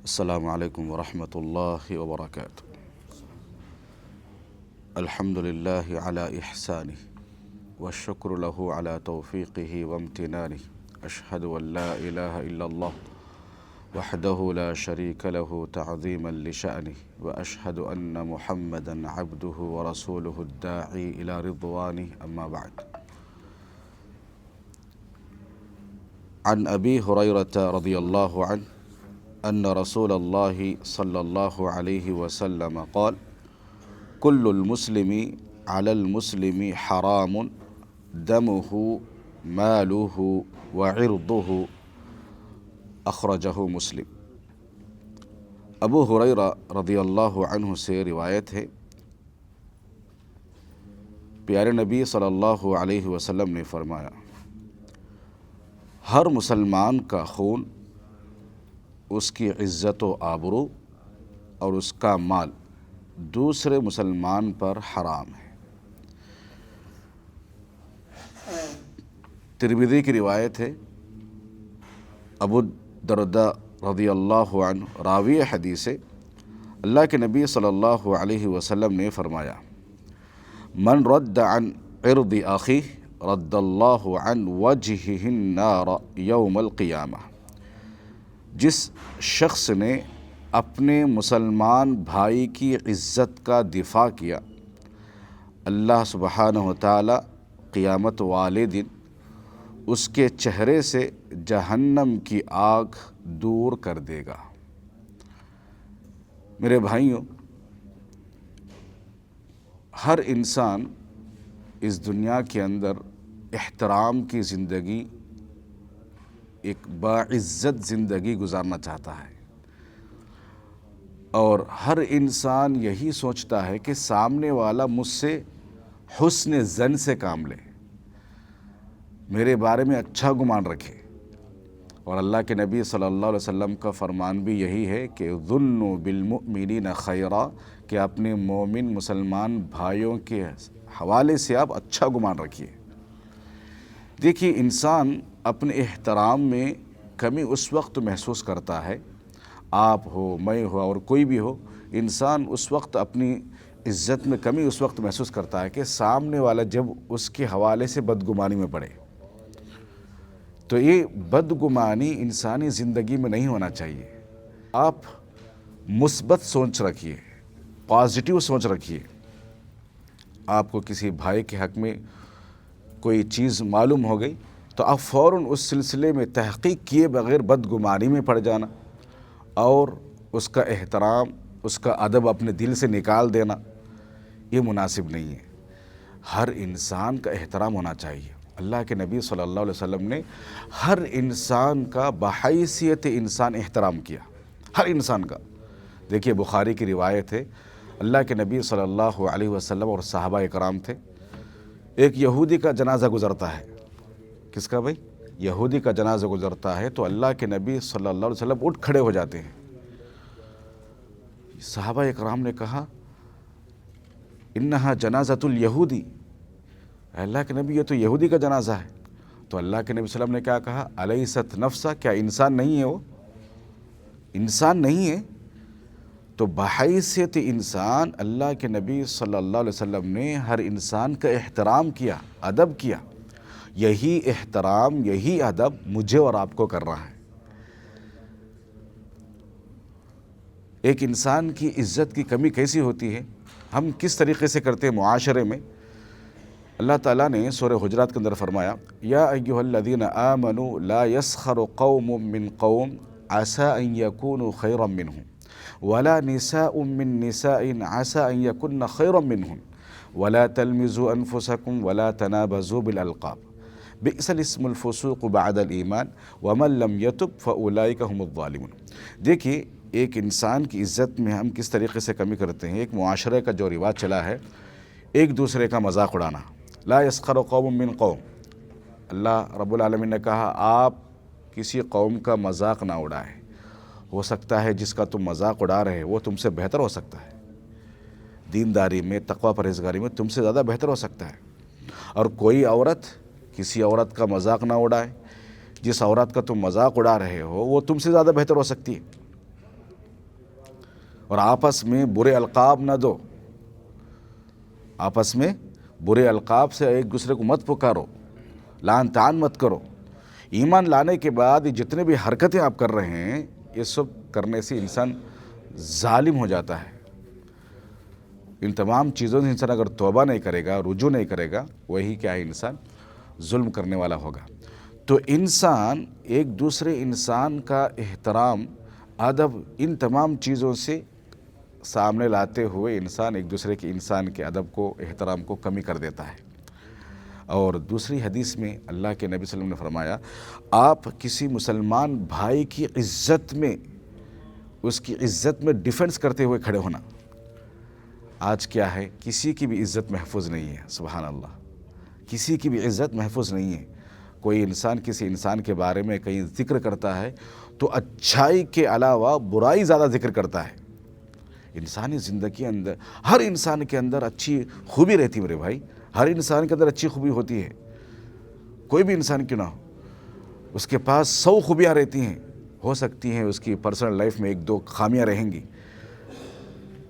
السلام علیکم ورحمۃ اللہ وبرکاتہ۔ الحمد للہ علی احسانہ والشکر لہ علی توفیقہ وامتنانہ، اشہد ان لا الہ الا اللہ وحدہ لا شریک لہ تعظیما لشأنہ، واشہد ان محمدا عبدہ ورسولہ الداعی الی رضوانہ، اما بعد۔ عن ابی ہریرۃ رضی اللہ عنہ ان رسول اللہ صلی اللہ علیہ وسلم قال كل المسلم على المسلم حرام دمه ماله وعرضه، اخرجہ مسلم۔ ابو ہریرہ رضی اللہ عنہ سے روایت ہے، پیارے نبی صلی اللہ علیہ وسلم نے فرمایا، ہر مسلمان کا خون، اس کی عزت و آبرو اور اس کا مال دوسرے مسلمان پر حرام ہے۔ ترمذی کی روایت ہے، ابو الدرداء رضی اللہ عنہ راوی حدیث ہے، اللہ کے نبی صلی اللہ علیہ وسلم نے فرمایا، من رد عن عرض اخیہ رد اللہ عن وجہہ النار یوم القیامہ، جس شخص نے اپنے مسلمان بھائی کی عزت کا دفاع کیا، اللہ سبحانہ وتعالی قیامت والے دن اس کے چہرے سے جہنم کی آگ دور کر دے گا۔ میرے بھائیوں، ہر انسان اس دنیا کے اندر احترام کی زندگی، ایک باعزت زندگی گزارنا چاہتا ہے، اور ہر انسان یہی سوچتا ہے کہ سامنے والا مجھ سے حسن ظن سے کام لے، میرے بارے میں اچھا گمان رکھے۔ اور اللہ کے نبی صلی اللہ علیہ وسلم کا فرمان بھی یہی ہے کہ ظنوا بالمؤمنین خیرا، کہ اپنے مومن مسلمان بھائیوں کے حوالے سے آپ اچھا گمان رکھیے۔ دیکھیے، انسان اپنے احترام میں کمی اس وقت محسوس کرتا ہے، آپ ہو، میں ہو، اور کوئی بھی ہو، انسان اس وقت اپنی عزت میں کمی اس وقت محسوس کرتا ہے کہ سامنے والا جب اس کے حوالے سے بدگمانی میں پڑے۔ تو یہ بدگمانی انسانی زندگی میں نہیں ہونا چاہیے۔ آپ مثبت سوچ رکھیے، پازیٹیو سوچ رکھیے۔ آپ کو کسی بھائی کے حق میں کوئی چیز معلوم ہو گئی تو آپ فوراً اس سلسلے میں تحقیق کیے بغیر بدگمانی میں پڑ جانا اور اس کا احترام، اس کا ادب اپنے دل سے نکال دینا، یہ مناسب نہیں ہے۔ ہر انسان کا احترام ہونا چاہیے۔ اللہ کے نبی صلی اللہ علیہ وسلم نے ہر انسان کا بحیثیت انسان احترام کیا، ہر انسان کا۔ دیکھیے، بخاری کی روایت ہے، اللہ کے نبی صلی اللہ علیہ وسلم اور صحابہ اکرام تھے، ایک یہودی کا جنازہ گزرتا ہے۔ کس کا بھائی؟ یہودی کا جنازہ گزرتا ہے تو اللہ کے نبی صلی اللہ علیہ وسلم اٹھ کھڑے ہو جاتے ہیں۔ صحابہ اکرام نے کہا، انہا جنازۃ الیہودی، اللہ کے نبی یہ تو یہودی کا جنازہ ہے۔ تو اللہ کے نبی صلی اللہ علیہ وسلم نے کیا کہا، الیست نفسا، کیا انسان نہیں ہے وہ؟ انسان نہیں ہے؟ تو بحیثیت انسان اللہ کے نبی صلی اللہ علیہ وسلم نے ہر انسان کا احترام کیا، ادب کیا۔ یہی احترام، یہی ادب مجھے اور آپ کو کر رہا ہے۔ ایک انسان کی عزت کی کمی کیسی ہوتی ہے، ہم کس طریقے سے کرتے ہیں معاشرے میں؟ اللہ تعالیٰ نے سورہ حجرات کے اندر فرمایا، یا ایھا الذین آمنوا لا یسخر قوم من قوم عسى ان یکونوا خیرا منہم ولا نساء من نساء عسى ان یکن خیرا منہن ولا تلمزوا انفسکم ولا تنابزوا بالالقاب بئس الاسم الفسوق بعد الایمان ومن لم یتب فاولئک هم الظالمون۔ دیکھیے، ایک انسان کی عزت میں ہم کس طریقے سے کمی کرتے ہیں۔ ایک معاشرے کا جو رواج چلا ہے، ایک دوسرے کا مذاق اڑانا، لا یسخر قوم من قوم، اللہ رب العالمین نے کہا آپ کسی قوم کا مذاق نہ اڑائے۔ ہو سکتا ہے جس کا تم مذاق اڑا رہے وہ تم سے بہتر ہو سکتا ہے، دینداری میں، تقوی پرہیزگاری میں تم سے زیادہ بہتر ہو سکتا ہے۔ اور کوئی عورت کسی عورت کا مذاق نہ اڑائے، جس عورت کا تم مذاق اڑا رہے ہو وہ تم سے زیادہ بہتر ہو سکتی ہے۔ اور آپس میں برے القاب نہ دو، آپس میں برے القاب سے ایک دوسرے کو مت پکارو، لعن طعن مت کرو۔ ایمان لانے کے بعد یہ جتنے بھی حرکتیں آپ کر رہے ہیں یہ سب کرنے سے انسان ظالم ہو جاتا ہے۔ ان تمام چیزوں سے انسان اگر توبہ نہیں کرے گا، رجوع نہیں کرے گا، وہی کیا ہے، انسان ظلم کرنے والا ہوگا۔ تو انسان ایک دوسرے انسان کا احترام، ادب، ان تمام چیزوں سے سامنے لاتے ہوئے انسان ایک دوسرے کے انسان کے ادب کو، احترام کو کمی کر دیتا ہے۔ اور دوسری حدیث میں اللہ کے نبی صلی اللہ علیہ وسلم نے فرمایا، آپ کسی مسلمان بھائی کی عزت میں، اس کی عزت میں ڈیفنس کرتے ہوئے کھڑے ہونا۔ آج کیا ہے، کسی کی بھی عزت محفوظ نہیں ہے، سبحان اللہ، کسی کی بھی عزت محفوظ نہیں ہے۔ کوئی انسان کسی انسان کے بارے میں کہیں ذکر کرتا ہے تو اچھائی کے علاوہ برائی زیادہ ذکر کرتا ہے۔ انسانی زندگی اندر ہر انسان کے اندر اچھی خوبی رہتی ہے میرے بھائی، ہر انسان کے اندر اچھی خوبی ہوتی ہے، کوئی بھی انسان کیوں نہ ہو، اس کے پاس 100 خوبیاں رہتی ہیں، ہو سکتی ہیں اس کی پرسنل لائف میں 1-2 خامیاں رہیں گی،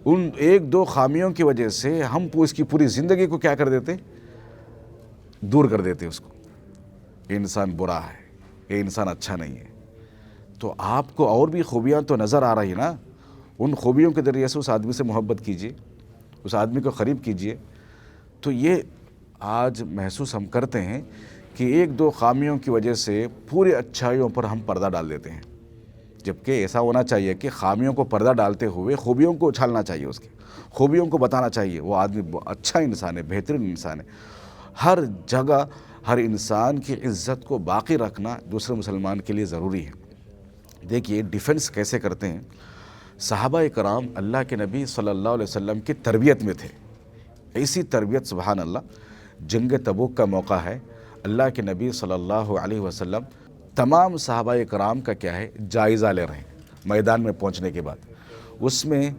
ان 1-2 خامیوں کی وجہ سے ہم اس کی پوری زندگی کو کیا کر دیتے، دور کر دیتے اس کو، یہ انسان برا ہے، یہ انسان اچھا نہیں ہے۔ تو آپ کو اور بھی خوبیاں تو نظر آ رہی نا، ان خوبیوں کے ذریعے سے اس آدمی سے محبت کیجئے، اس آدمی کو قریب کیجئے۔ تو یہ آج محسوس ہم کرتے ہیں کہ 1-2 خامیوں کی وجہ سے پورے اچھائیوں پر ہم پردہ ڈال دیتے ہیں، جبکہ ایسا ہونا چاہیے کہ خامیوں کو پردہ ڈالتے ہوئے خوبیوں کو اچھالنا چاہیے، اس کی خوبیوں کو بتانا چاہیے، وہ آدمی اچھا انسان ہے، بہترین انسان ہے۔ ہر جگہ ہر انسان کی عزت کو باقی رکھنا دوسرے مسلمان کے لیے ضروری ہے۔ دیکھیے ڈیفنس کیسے کرتے ہیں۔ صحابہ کرام اللہ کے نبی صلی اللہ علیہ وسلم کی تربیت میں تھے، ایسی تربیت، سبحان اللہ۔ جنگ تبوک کا موقع ہے، اللہ کے نبی صلی اللہ علیہ وسلم تمام صحابہ کرام کا کیا ہے، جائزہ لے رہے ہیں میدان میں پہنچنے کے بعد۔ اس میں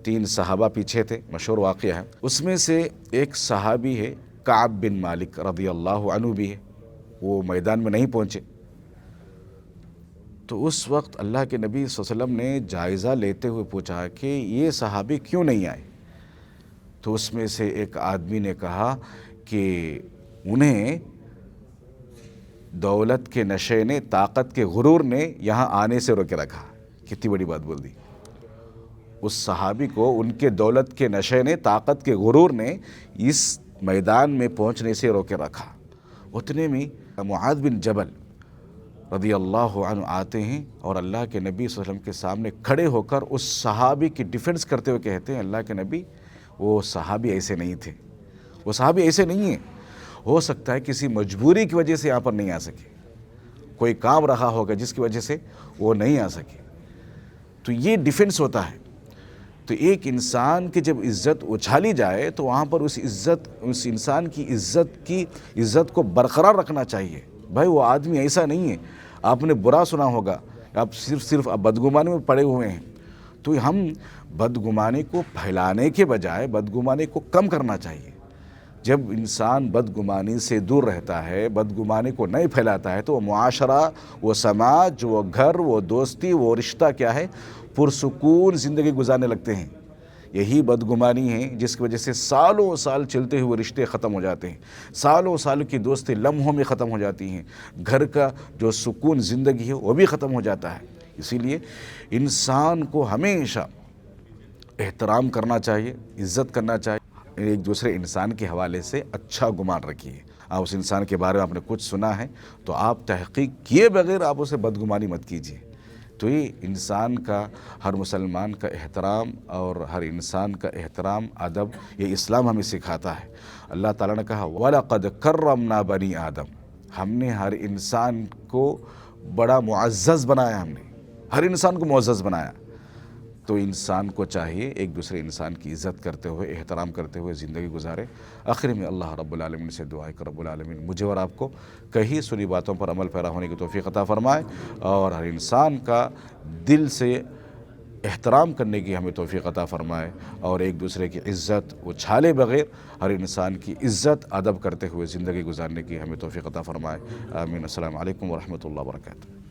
3 صحابہ پیچھے تھے، مشہور واقعہ ہے۔ اس میں سے ایک صحابی ہے کعب بن مالک رضی اللہ عنہ بھی ہے، وہ میدان میں نہیں پہنچے۔ تو اس وقت اللہ کے نبی صلی اللہ علیہ وسلم نے جائزہ لیتے ہوئے پوچھا کہ یہ صحابی کیوں نہیں آئے؟ تو اس میں سے ایک آدمی نے کہا کہ انہیں دولت کے نشے نے، طاقت کے غرور نے یہاں آنے سے روکے رکھا۔ کتنی بڑی بات بول دی۔ اس صحابی کو ان کے دولت کے نشے نے، طاقت کے غرور نے اس میدان میں پہنچنے سے روکے رکھا۔ اتنے میں معاذ بن جبل رضی اللہ عنہ آتے ہیں اور اللہ کے نبی صلی اللہ علیہ وسلم کے سامنے کھڑے ہو کر اس صحابی کی ڈیفنس کرتے ہوئے کہتے ہیں، اللہ کے نبی وہ صحابی ایسے نہیں تھے، وہ صحابی ایسے نہیں ہیں، ہو سکتا ہے کسی مجبوری کی وجہ سے یہاں پر نہیں آ سکے، کوئی کام رہا ہوگا جس کی وجہ سے وہ نہیں آ سکے۔ تو یہ ڈیفنس ہوتا ہے۔ تو ایک انسان کی جب عزت اچھالی جائے تو وہاں پر اس انسان کی عزت کو برقرار رکھنا چاہیے۔ بھائی وہ آدمی ایسا نہیں ہے، آپ نے برا سنا ہوگا، آپ صرف بدگمانی میں پڑے ہوئے ہیں۔ تو ہم بدگمانی کو پھیلانے کے بجائے بدگمانی کو کم کرنا چاہیے۔ جب انسان بدگمانی سے دور رہتا ہے، بدگمانی کو نہیں پھیلاتا ہے، تو وہ معاشرہ، وہ سماج، وہ گھر، وہ دوستی، وہ رشتہ کیا ہے، پرسکون زندگی گزارنے لگتے ہیں۔ یہی بدگمانی ہے جس کی وجہ سے سالوں سال چلتے ہوئے رشتے ختم ہو جاتے ہیں، سالوں سال کی دوستی لمحوں میں ختم ہو جاتی ہیں، گھر کا جو سکون زندگی ہے وہ بھی ختم ہو جاتا ہے۔ اسی لیے انسان کو ہمیشہ احترام کرنا چاہیے، عزت کرنا چاہیے۔ ایک دوسرے انسان کے حوالے سے اچھا گمان رکھیے۔ آپ اس انسان کے بارے میں آپ نے کچھ سنا ہے تو آپ تحقیق کیے بغیر آپ اسے بدگمانی مت کیجیے۔ تو یہ انسان کا، ہر مسلمان کا احترام اور ہر انسان کا احترام، ادب، یہ اسلام ہمیں سکھاتا ہے۔ اللہ تعالیٰ نے کہا وَلَقَدْ كَرَّمْنَا بَنِي آدم، ہم نے ہر انسان کو بڑا معزز بنایا، ہم نے ہر انسان کو معزز بنایا۔ تو انسان کو چاہیے ایک دوسرے انسان کی عزت کرتے ہوئے، احترام کرتے ہوئے زندگی گزارے۔ آخر میں اللہ رب العالمین سے دعا ہے کہ رب العالمین مجھے اور آپ کو کہیں سنی باتوں پر عمل پیرا ہونے کی توفیق عطا فرمائے، اور ہر انسان کا دل سے احترام کرنے کی ہمیں توفیق عطا فرمائے، اور ایک دوسرے کی عزت اچھالے بغیر ہر انسان کی عزت ادب کرتے ہوئے زندگی گزارنے کی ہمیں توفیق عطا فرمائے۔ آمین۔ السلام علیکم ورحمۃ اللہ وبرکاتہ۔